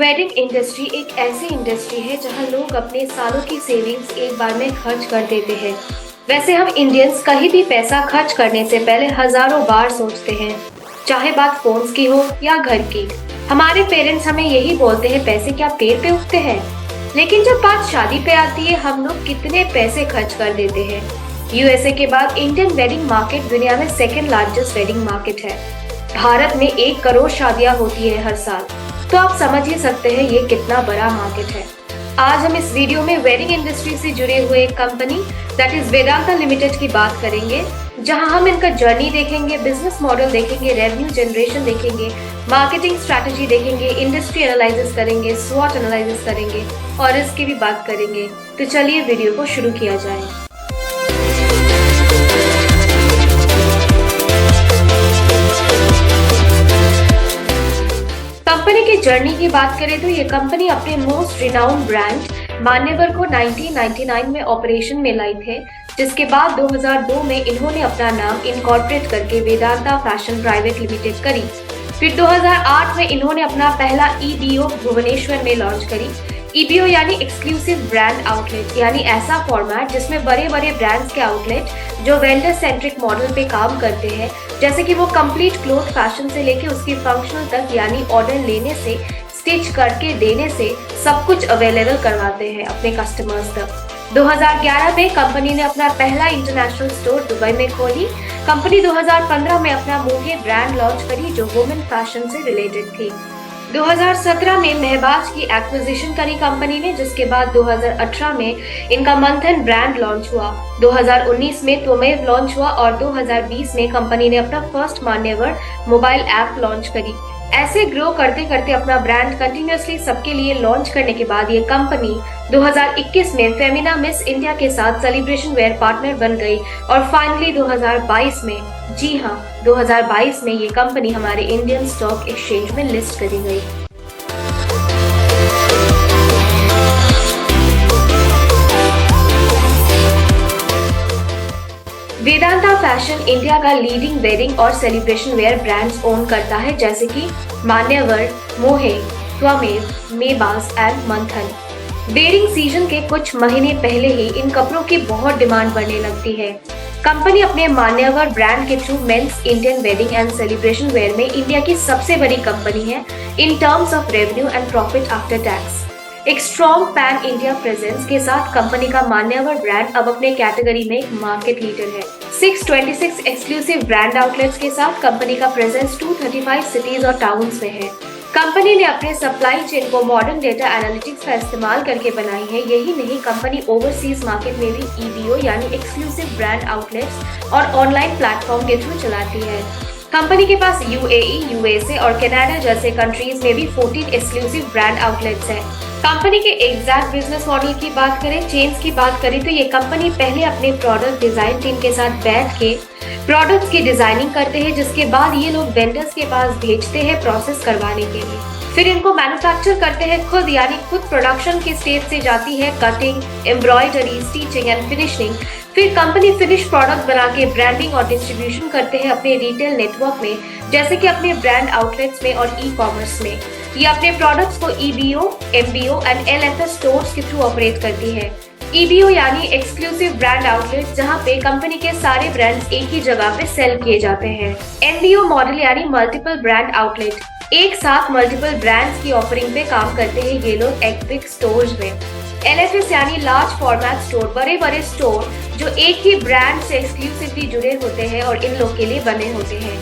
Wedding industry एक ऐसी industry है जहां लोग अपने सालों की सेविंग्स एक बार में खर्च कर देते हैं। वैसे हम इंडियंस कहीं भी पैसा खर्च करने से पहले हजारों बार सोचते हैं, चाहे बात फोन्स की हो या घर की। हमारे पेरेंट्स हमें यही बोलते हैं, पैसे क्या पेड़ पे उगते हैं। लेकिन जब बात शादी पे आती है, हम लोग कितने पैसे खर्च कर देते हैं। यूएसए के बाद इंडियन वेडिंग मार्केट दुनिया में सेकेंड लार्जेस्ट वेडिंग मार्केट है। भारत में 1 करोड़ शादियां होती है हर साल, तो आप समझ ही सकते हैं ये कितना बड़ा मार्केट है। आज हम इस वीडियो में वेडिंग इंडस्ट्री से जुड़े हुए एक company that is Vedanta limited की बात करेंगे, जहां हम इनका जर्नी देखेंगे, बिजनेस मॉडल देखेंगे, रेवेन्यू जनरेशन देखेंगे, मार्केटिंग स्ट्रैटेजी देखेंगे, इंडस्ट्री एनालिसिस करेंगे, स्वॉट एनालिसिस करेंगे और रिस्क की भी बात करेंगे। तो चलिए वीडियो को शुरू किया जाए। कंपनी की जर्नी की बात करें तो ये कंपनी अपने मोस्ट रिनाउंड ब्रांड मान्यवर को 1999 में ऑपरेशन में लाई थे, जिसके बाद 2002 में इन्होंने अपना नाम इनकॉर्पोरेट करके वेदांता फैशन प्राइवेट लिमिटेड करी। फिर 2008 में इन्होंने अपना पहला ईबीओ भुवनेश्वर में लॉन्च करी। ईबीओ यानी एक्सक्लूसिव ब्रांड आउटलेट, यानी ऐसा फॉर्मेट जिसमें बड़े बड़े ब्रांड्स के आउटलेट जो वेंडर सेंट्रिक मॉडल पे काम करते हैं, जैसे कि वो कंप्लीट क्लोथ फैशन से लेके उसकी फंक्शनल तक, यानी ऑर्डर लेने से स्टिच करके देने से सब कुछ अवेलेबल करवाते हैं अपने कस्टमर्स तक। 2011 में कंपनी ने अपना पहला इंटरनेशनल स्टोर दुबई में खोली। कंपनी 2015 में अपना मोहे ब्रांड लॉन्च करी जो वुमेन फैशन से रिलेटेड थी। 2017 में महबाज की एक्विजिशन करी कंपनी ने, जिसके बाद 2018 में इनका मंथन ब्रांड लॉन्च हुआ। 2019 में त्वमेव लॉन्च हुआ और 2020 में कंपनी ने अपना फर्स्ट मान्यवर मोबाइल ऐप लॉन्च करी। ऐसे ग्रो करते करते अपना ब्रांड कंटिन्यूअसली सबके लिए लॉन्च करने के बाद ये कंपनी 2021 में फेमिना मिस इंडिया के साथ सेलिब्रेशन वेयर पार्टनर बन गई और फाइनली 2022 में, जी हाँ 2022 में ये कंपनी हमारे इंडियन स्टॉक एक्सचेंज में लिस्ट करी गई। वेदांता फैशन इंडिया का लीडिंग वेडिंग और सेलिब्रेशन वेयर ब्रांड्स ओन करता है, जैसे कि मान्यवर, मोहे, त्वमेव, मेबाज एंड मंथन। वेडिंग सीजन के कुछ महीने पहले ही इन कपड़ों की बहुत डिमांड बढ़ने लगती है। कंपनी अपने मान्यवर ब्रांड के through men's Indian wedding and celebration wear में इंडिया की सबसे बड़ी कंपनी है in terms of revenue and profit after tax. एक स्ट्रॉन्ग पैन इंडिया प्रेजेंस के साथ कंपनी का मान्यवर ब्रांड अब अपने कैटेगरी में एक मार्केट लीडर है। 626 एक्सक्लूसिव ब्रांड आउटलेट्स के साथ कंपनी का प्रेजेंस 235 सिटीज और टाउन्स में है। कंपनी ने अपने सप्लाई चेन को मॉडर्न डेटा एनालिटिक्स का इस्तेमाल करके बनाई है। यही नहीं, कंपनी ओवरसीज मार्केट में भी ईबीओ यानी एक्सक्लूसिव ब्रांड आउटलेट्स और ऑनलाइन प्लेटफॉर्म के थ्रू चलाती है। कंपनी के पास यूएई, यूएसए और कनाडा जैसे कंट्रीज में भी 14 एक्सक्लूसिव ब्रांड आउटलेट्स हैं। कंपनी के एग्जैक्ट बिजनेस मॉडल की बात करें, चेन्स की बात करें तो ये कंपनी पहले अपने प्रोडक्ट डिजाइन टीम के साथ बैठ के प्रोडक्ट्स की डिजाइनिंग करते हैं, जिसके बाद ये लोग वेंडर्स के पास भेजते हैं प्रोसेस करवाने के लिए। फिर इनको मैन्युफैक्चर करते हैं खुद, यानी खुद प्रोडक्शन के स्टेज से जाती है cutting, embroidery, stitching and finishing. फिर कंपनी फिनिश प्रोडक्ट बना के ब्रांडिंग और डिस्ट्रीब्यूशन करते हैं अपने रिटेल नेटवर्क में, जैसे कि अपने ब्रांड आउटलेट्स में और ई कॉमर्स में। ये अपने प्रोडक्ट्स को EBO, MBO and LFS stores के थ्रू ऑपरेट करती है। ईबीओ यानी एक्सक्लूसिव ब्रांड आउटलेट, जहां पे कंपनी के सारे ब्रांड्स एक ही जगह पे सेल किए जाते हैं। एमबीओ मॉडल यानी मल्टीपल ब्रांड आउटलेट, एक साथ मल्टीपल ब्रांड्स की ऑफरिंग पे काम करते हैं ये लोग एक बिग स्टोर्स में। एलएफएस यानी लार्ज फॉर्मेट स्टोर, बड़े बड़े स्टोर जो एक ही ब्रांड से एक्सक्लूसिवली जुड़े होते हैं और इन लोग के लिए बने होते हैं।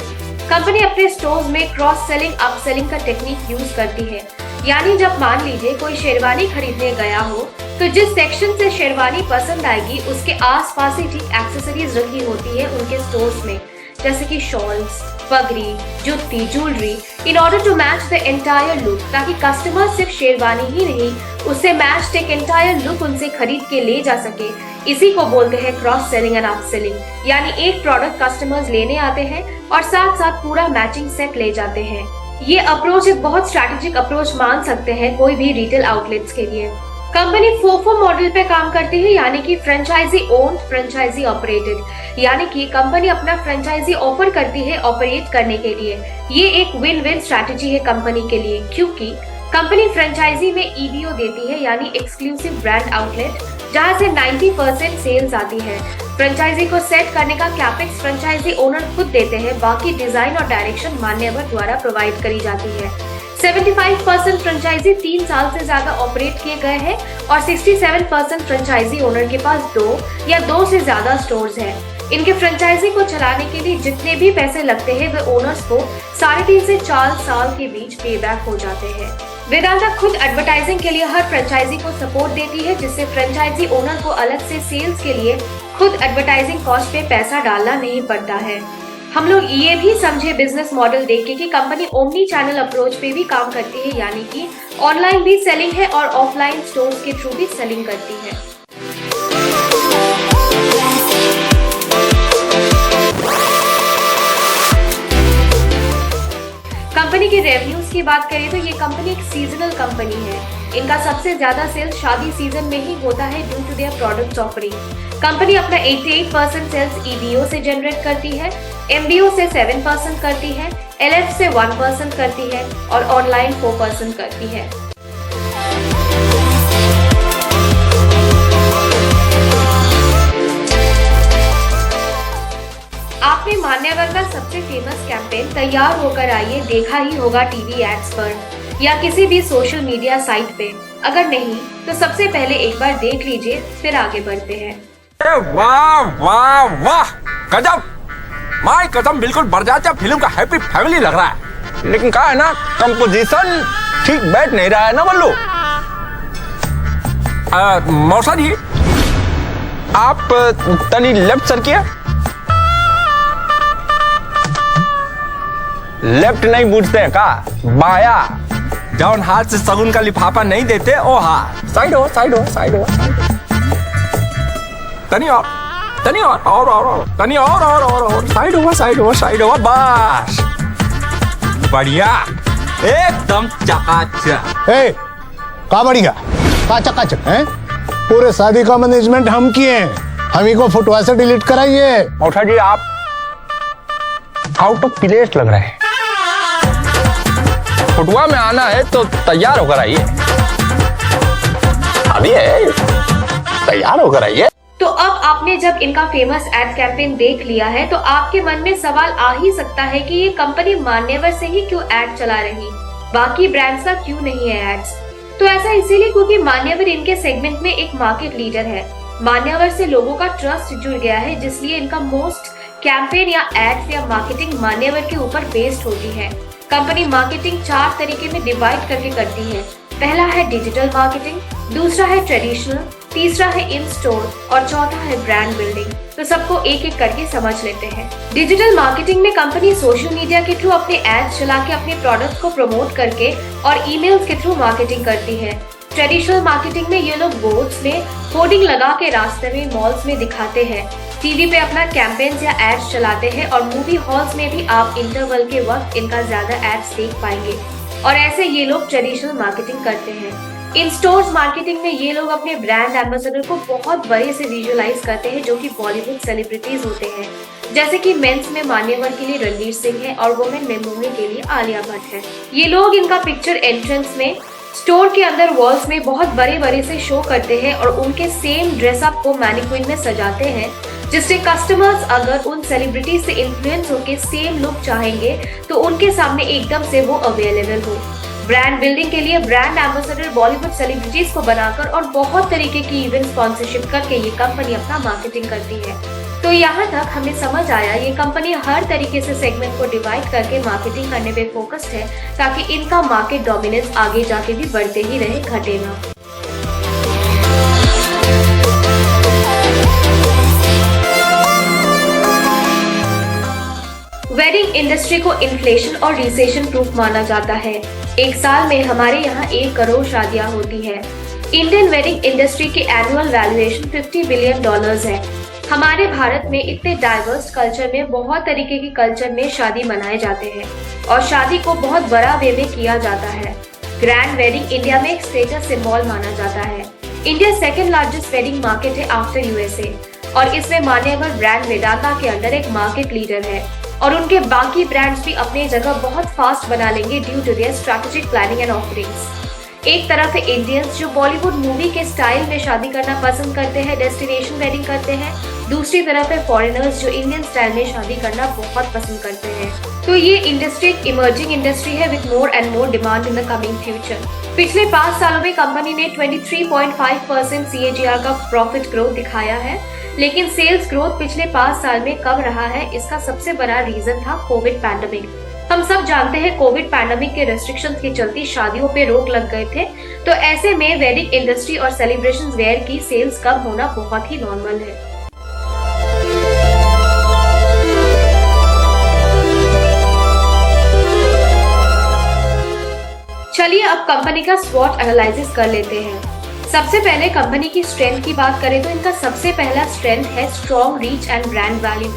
कंपनी अपने स्टोर्स में क्रॉस सेलिंग, अपसेलिंग का टेक्निक यूज करती है। यानी जब मान लीजिए कोई शेरवानी खरीदने गया हो, तो जिस सेक्शन से शेरवानी पसंद आएगी उसके आसपास ही ठीक एक्सेसरीज रखी होती है उनके स्टोर्स में, जैसे कि शॉल्स, पगड़ी, जुत्ती, jewellery, in order to match the entire look, ताकि कस्टमर सिर्फ शेरवानी ही नहीं, उससे मैच एक एंटायर लुक उनसे खरीद के ले जा सके। इसी को बोलते हैं क्रॉस सेलिंग एंड अपसेलिंग, यानी एक प्रोडक्ट कस्टमर्स लेने आते हैं और साथ साथ पूरा मैचिंग सेट ले जाते हैं। ये अप्रोच एक बहुत स्ट्रैटेजिक अप्रोच मान सकते हैं कोई भी रिटेल आउटलेट्स के लिए। कंपनी फोफो मॉडल पे काम करती है, यानी कि फ्रेंचाइजी ओन्ड, फ्रेंचाइजी ऑपरेटेड, यानी कि कंपनी अपना फ्रेंचाइजी ऑफर करती है ऑपरेट करने के लिए। ये एक विन विन स्ट्रैटेजी है कंपनी के लिए, क्योंकि कंपनी फ्रेंचाइजी में ईबीओ देती है, यानी एक्सक्लूसिव ब्रांड आउटलेट, जहां से 90% सेल्स आती है। फ्रेंचाइजी को सेट करने का कैपेक्स फ्रेंचाइजी ओनर खुद देते हैं, बाकी डिजाइन और डायरेक्शन मान्यवर द्वारा प्रोवाइड करी जाती है। 75% फ्रेंचाइजी 3 साल से ज्यादा ऑपरेट किए गए हैं और 67% फ्रेंचाइजी ओनर के पास 2 या 2 से ज्यादा स्टोर्स हैं। इनके फ्रेंचाइजी को चलाने के लिए जितने भी पैसे लगते हैं वे ओनर्स को 3.5 से 4 साल के बीच पे बैक हो जाते हैं। वेदांता खुद एडवर्टाइजिंग के लिए हर फ्रेंचाइजी को सपोर्ट देती है, जिससे फ्रेंचाइजी ओनर को अलग से सेल्स के लिए खुद एडवर्टाइजिंग कॉस्ट पे पैसा डालना नहीं पड़ता है। हम लोग ये भी समझे बिजनेस मॉडल देख के कि कंपनी ओमनी चैनल अप्रोच पे भी काम करती है, यानी कि ऑनलाइन भी सेलिंग है और ऑफलाइन स्टोर्स के थ्रू भी सेलिंग करती है। कंपनी के रेवेन्यूज की बात करें तो ये कंपनी एक सीजनल कंपनी है। इनका सबसे ज्यादा सेल्स शादी सीजन में ही होता है due to their products offering. Company अपना 88% सेल्स ईबीओ से जनरेट करती है, एमबीओ से 7% करती है, एलएफ से 1% करती है और ऑनलाइन 4% करती है। आपने मान्यवर का सबसे फेमस कैंपेन तैयार होकर आइए देखा ही होगा टीवी एड्स पर या किसी भी सोशल मीडिया साइट पे। अगर नहीं तो सबसे पहले एक बार देख लीजिए, फिर आगे बढ़ते हैं। वाह वाह वाह, गजब! माय कसम, बिल्कुल बरजाचा फिल्म का हैप्पी फैमिली लग रहा है। लेकिन क्या है ना, कंपोजिशन ठीक बैठ नहीं रहा है ना बल्लू। मौसा जी, आप तनी लेफ्ट सर किया। लेफ्ट नहीं बूझते हैं का, बाया। जौन हाथ से सगुन का लिफाफा नहीं देते ओ हाथ। साइड हो, साइड हो, साइड हो। तनी और, तनी और, तनी और, साइड हो, साइड हो, साइड हो, बस बढ़िया, एकदम चकाचक। का बढ़िया, का चकाचक है। पूरे शादी का मैनेजमेंट हम किए हैं, हम ही को फुटवा से डिलीट कराइए। मौसा जी, आप आउट ऑफ प्लेस लग रहे हैं। फुटवा में आना है तो तैयार होकर आइए। अभी है, तैयार होकर आइए। तो अब आपने जब इनका फेमस एड कैंपेन देख लिया है तो आपके मन में सवाल आ ही सकता है कि ये कंपनी मान्यवर से ही क्यों एड चला रही, बाकी ब्रांड्स का क्यों नहीं है एड्स। तो ऐसा इसीलिए क्योंकि मान्यवर इनके सेगमेंट में एक मार्केट लीडर है। मान्यवर से लोगों का ट्रस्ट जुड़ गया है, जिसलिए इनका मोस्ट कैंपेन या एड्स या मार्केटिंग मान्यवर के ऊपर बेस्ड होती है। कंपनी मार्केटिंग 4 तरीके में डिवाइड करके करती है। पहला है डिजिटल मार्केटिंग, दूसरा है ट्रेडिशनल, तीसरा है इन स्टोर और चौथा है ब्रांड बिल्डिंग। तो सबको एक एक करके समझ लेते हैं। डिजिटल मार्केटिंग में कंपनी सोशल मीडिया के थ्रू अपने एड्स चला के अपने प्रोडक्ट को प्रमोट करके और ईमेल्स के थ्रू मार्केटिंग करती है। ट्रेडिशनल मार्केटिंग में ये लोग बोर्ड्स में होर्डिंग लगा के रास्ते में, मॉल्स में दिखाते हैं, टीवी पे अपना कैंपेन्स या एड्स चलाते हैं और मूवी हॉल्स में भी आप इंटरवल के वक्त इनका ज्यादा एड्स देख पाएंगे। और ऐसे ये लोग ट्रेडिशनल मार्केटिंग करते हैं। इन स्टोर्स मार्केटिंग में ये लोग अपने ब्रांड एम्बेसडर को बहुत बड़े से विजुअलाइज करते हैं, जो कि बॉलीवुड सेलिब्रिटीज होते हैं। जैसे कि मेंस में मान्यवर के लिए रणवीर सिंह है और वुमेन में मोहे के लिए आलिया भट्ट है। ये लोग इनका पिक्चर एंट्रेंस में, स्टोर के अंदर वॉल्स में बहुत बड़े बड़े से शो करते हैं और उनके सेम ड्रेसअप को मैनिक्विन में सजाते हैं, जिससे कस्टमर्स अगर उन सेलिब्रिटी से इन्फ्लुएंस होकर सेम लुक चाहेंगे तो उनके सामने एकदम से वो अवेलेबल हो। ब्रांड बिल्डिंग के लिए ब्रांड एम्बेसडर बॉलीवुड सेलिब्रिटीज को बनाकर और बहुत तरीके की इवेंट स्पॉन्सरशिप करके ये कंपनी अपना मार्केटिंग करती है। तो यहाँ तक हमें समझ आया ये कंपनी हर तरीके से सेगमेंट को डिवाइड करके मार्केटिंग करने पे फोकस्ड है, ताकि इनका मार्केट डोमिनेंस आगे जाके भी बढ़ते ही रहे, घटे ना। वेडिंग इंडस्ट्री को इन्फ्लेशन और रिसेशन प्रूफ माना जाता है। एक साल में हमारे यहाँ 1 करोड़ शादियाँ होती है। इंडियन वेडिंग इंडस्ट्री की एनुअल वैल्यूएशन $50 बिलियन है। हमारे भारत में इतने डाइवर्स कल्चर में बहुत तरीके की कल्चर में शादी मनाए जाते हैं और शादी को बहुत बड़ा वे में किया जाता है। ग्रैंड वेडिंग इंडिया में एक स्टेटस सिंबल माना जाता है। India second largest wedding market है आफ्टर यूएसए और इसमें मान्यवर ब्रांड वेदांता के अंडर एक मार्केट लीडर है और उनके बाकी ब्रांड्स भी अपनी जगह बहुत फास्ट बना लेंगे due to their strategic planning and offerings. एक तरफ है इंडियंस जो बॉलीवुड मूवी के स्टाइल में शादी करना पसंद करते हैं, डेस्टिनेशन वेडिंग करते हैं। दूसरी तरफ है फॉरेनर्स जो इंडियन स्टाइल में शादी करना बहुत पसंद करते हैं। तो ये इंडस्ट्री एक इमर्जिंग इंडस्ट्री है with more and more demand in the coming future. पिछले 5 सालों में कंपनी ने 23.5% CAGR का प्रॉफिट ग्रोथ दिखाया है, लेकिन सेल्स ग्रोथ पिछले 5 साल में कम रहा है। इसका सबसे बड़ा रीजन था कोविड पैंडेमिक। हम सब जानते हैं कोविड पैंडेमिक के रेस्ट्रिक्शंस के चलते शादियों पे रोक लग गए थे, तो ऐसे में वेडिंग इंडस्ट्री और सेलिब्रेशन वेयर की सेल्स कम होना बहुत ही नॉर्मल है। चलिए अब कंपनी का स्वॉट एनालिसिस कर लेते हैं। सबसे पहले कंपनी की स्ट्रेंथ की बात करें तो इनका सबसे पहला स्ट्रेंथ है strong reach and brand value,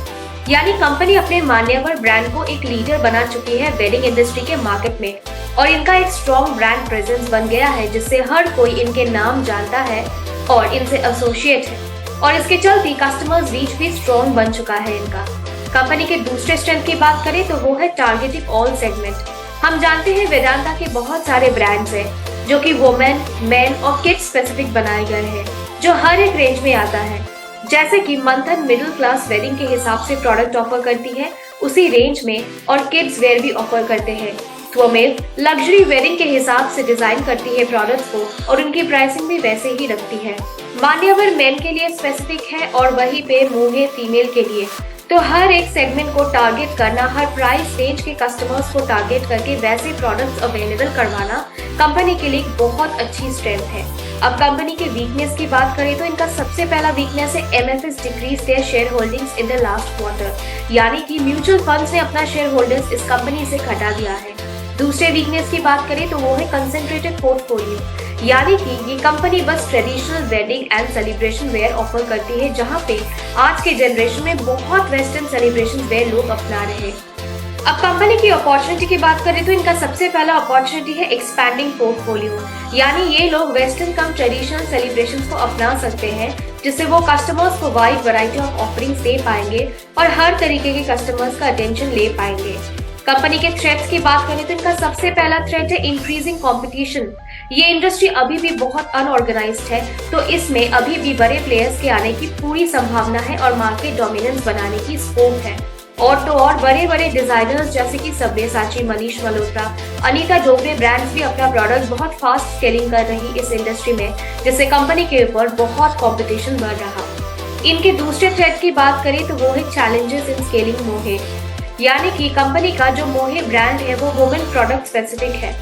यानी कंपनी अपने मान्यवर ब्रांड को एक लीडर बना चुकी है वेडिंग इंडस्ट्री के मार्केट में और इनका एक स्ट्रॉन्ग ब्रांड प्रेजेंस बन गया है जिससे हर कोई इनके नाम जानता है और इनसे एसोसिएट है और इसके चलते कस्टमर्स रीच भी स्ट्रॉन्ग बन चुका है इनका। कंपनी के दूसरे स्ट्रेंथ की बात करें तो वो है टारगेटिंग ऑल सेगमेंट। हम जानते हैं वेदांता के बहुत सारे ब्रांड्स हैं जो कि वुमेन, मेन और किड्स स्पेसिफिक बनाए गए हैं जो हर एक रेंज में आता है। जैसे कि मंथन मिडिल क्लास वेडिंग के हिसाब से प्रोडक्ट ऑफर करती है उसी रेंज में और किड्स वेयर भी ऑफर करते हैं। त्वमेव लग्जरी वेडिंग के हिसाब से डिजाइन करती है प्रोडक्ट्स को और उनकी प्राइसिंग भी वैसे ही रखती है। मान्यवर मेन के लिए स्पेसिफिक है और वहीं पे मोहे फीमेल के लिए। तो हर एक सेगमेंट को टारगेट करना, हर प्राइस रेंज के कस्टमर्स को टारगेट करके वैसे प्रोडक्ट्स अवेलेबल करवाना कंपनी के लिए बहुत अच्छी स्ट्रेंथ है। अब कंपनी के वीकनेस की बात करें तो इनका सबसे पहला वीकनेस है MFS decrease their share holdings in the last quarter, यानी कि म्यूचुअल फंड्स ने अपना शेयर होल्डर्स इस कंपनी से घटा दिया है। दूसरे वीकनेस की बात करें तो वो है कंसेंट्रेटेड पोर्टफोलियो, यानी कि ये कंपनी बस traditional wedding and celebration wear offer करती है जहां पे आज के जनरेशन में बहुत वेस्टर्न सेलिब्रेशन वेयर लोग अपना रहे हैं। अब कंपनी की अपॉर्चुनिटी की बात करें तो इनका सबसे पहला अपॉर्चुनिटी है एक्सपैंडिंग पोर्टफोलियो, यानी ये लोग वेस्टर्न कम ट्रेडिशनल सेलिब्रेशंस को अपना सकते हैं जिससे वो कस्टमर्स को वाइड वैरायटी ऑफ ऑफरिंग्स दे पाएंगे और हर तरीके के कस्टमर्स का अटेंशन ले पाएंगे। कंपनी के थ्रेट्स की बात करें तो इनका सबसे पहला थ्रेट है इंक्रीजिंग कंपटीशन। ये इंडस्ट्री अभी भी बहुत अनऑर्गेनाइज्ड है, तो इसमें अभी भी बड़े प्लेयर्स के आने की पूरी संभावना है और मार्केट डोमिनेंस बनाने की स्कोप है। और तो और बड़े बड़े डिजाइनर्स जैसे कि सब्यसाची, मनीष मल्होत्रा, अनीता डोगरे ब्रांड्स भी अपना प्रोडक्ट बहुत फास्ट स्केलिंग कर रही इस इंडस्ट्री में, जिससे कंपनी के ऊपर बहुत कंपटीशन बढ़ रहा। इनके दूसरे थ्रेट की बात करें तो वो है चैलेंजेस इन स्केलिंग मोहे, यानी कि कंपनी का जो मोहे ब्रांड है वो वुमेन प्रोडक्ट स्पेसिफिक है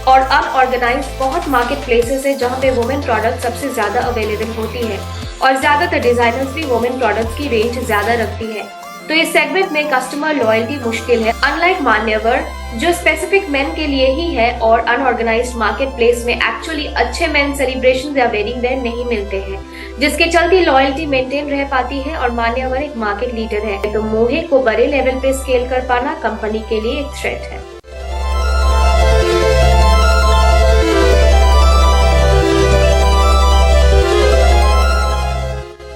और अनऑर्गेनाइज्ड बहुत मार्केट प्लेसेस है जहां पे वुमेन प्रोडक्ट सबसे ज्यादा अवेलेबल होती है और ज्यादातर डिजाइनर्स भी वुमेन प्रोडक्ट्स की रेंज ज्यादा रखती है। तो इस सेगमेंट में कस्टमर लॉयल्टी मुश्किल है। अनलाइक मान्यवर जो स्पेसिफिक मेन के लिए ही है और अनऑर्गेनाइज्ड मार्केट प्लेस में एक्चुअली अच्छे मेन सेलिब्रेशन या वेडिंग वेयर नहीं मिलते हैं, जिसके चलते लॉयल्टी मेंटेन रह पाती है और मान्यवर एक मार्केट लीडर है। तो मोहे को बड़े लेवल पे स्केल कर पाना कंपनी के लिए एक थ्रेट है।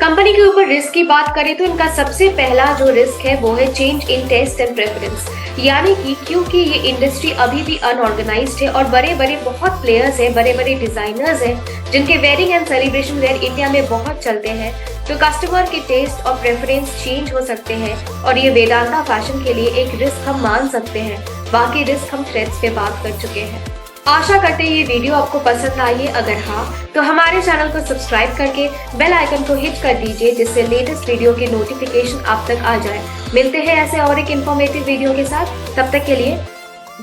कंपनी के ऊपर रिस्क की बात करें तो इनका सबसे पहला जो रिस्क है वो है change in taste and preference, यानी कि क्योंकि ये इंडस्ट्री अभी भी अनऑर्गेनाइज्ड है और बड़े बड़े बहुत प्लेयर्स हैं, बड़े बड़े डिजाइनर्स हैं जिनके wedding and celebration wear India में बहुत चलते हैं, तो कस्टमर के टेस्ट और प्रेफरेंस चेंज हो सकते हैं और ये वेदांता फैशन के लिए एक रिस्क हम मान सकते हैं। बाकी रिस्क हम थ्रेट्स पे बात कर चुके हैं। आशा करते हैं ये वीडियो आपको पसंद आई है। अगर हाँ तो हमारे चैनल को सब्सक्राइब करके बेल आइकन को हिट कर दीजिए जिससे लेटेस्ट वीडियो की नोटिफिकेशन आप तक आ जाए। मिलते हैं ऐसे और एक इन्फॉर्मेटिव वीडियो के साथ, तब तक के लिए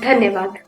धन्यवाद।